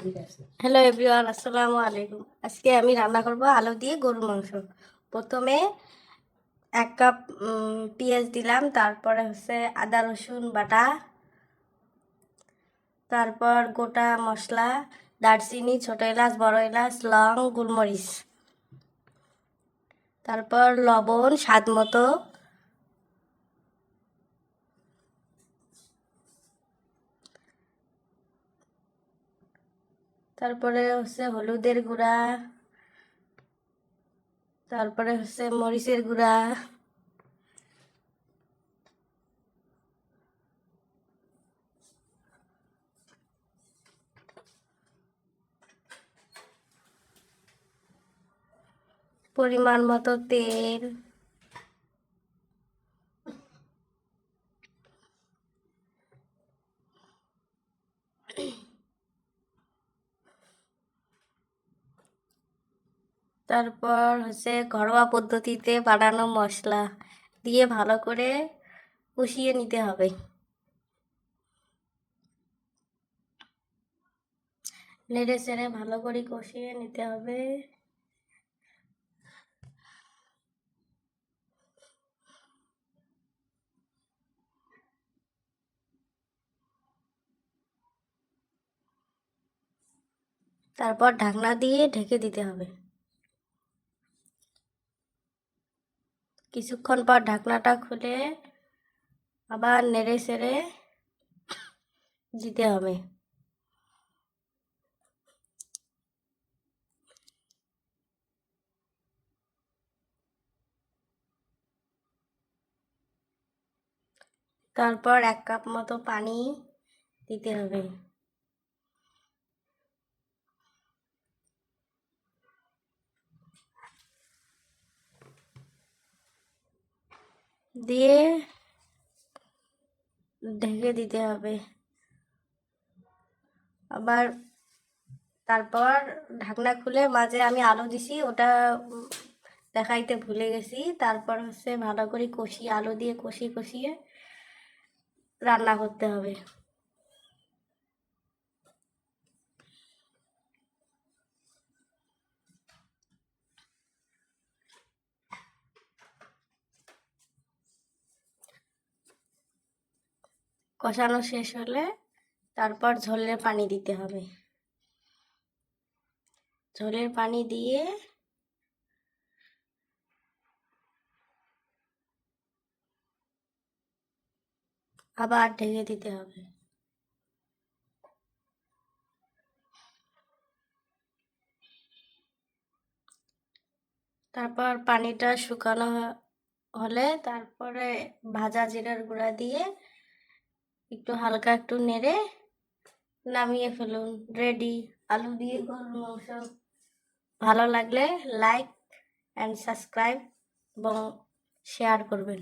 Hello everyone, আসসালামু আলাইকুম। আজকে আমি রান্না করব আলু দিয়ে গরুর মাংস। প্রথমে 1 কাপ পেঁয়াজ দিলাম, তারপরে হচ্ছে আদা রসুন বাটা, তারপর গোটা মশলা, দারচিনি, ছোট এলাচ, বড় এলাচ, লং, গোলমরিচ, তারপর লবণ স্বাদ মতো, তারপরে হচ্ছে হলুদের গুঁড়া, তারপরে হচ্ছে মরিচের গুঁড়া, পরিমাণ মতো তেল, তারপর হচ্ছে ঘরোয়া পদ্ধতিতে বানানো মশলা দিয়ে ভালো করে কষিয়ে নিতে হবে। নেড়ে চেড়ে ভালো করে কষিয়ে নিতে হবে। তারপর ঢাকনা দিয়ে ঢেকে দিতে হবে। কিছুক্ষণ পর ঢাকনাটা খুলে আবার নেড়ে চেড়ে দিতে হবে। তারপর 1 কাপ মতো পানি দিতে হবে। দিয়ে ঢেকে দিতে হবে। আবার তারপর ঢাকনা খুলে মাঝে আমি আলু দিছি, ওটা দেখাইতে ভুলে গেছি। তারপর হচ্ছে ভালো করে কষিয়ে আলু দিয়ে কষিয়ে রান্না করতে হবে। কষানো শেষ হলে তারপর ঝোলের পানি দিতে হবে। ঝোলের পানি দিয়ে আবার ঢেকে দিতে হবে। তারপর পানিটা শুকানো হলে তারপরে ভাজা জিরার গুঁড়া দিয়ে একটু হালকা একটু নেড়ে নামিয়ে ফেলুন। রেডি আলু দিয়ে গরুর মাংস। ভালো লাগলে লাইক অ্যান্ড সাবস্ক্রাইব এবং শেয়ার করবেন।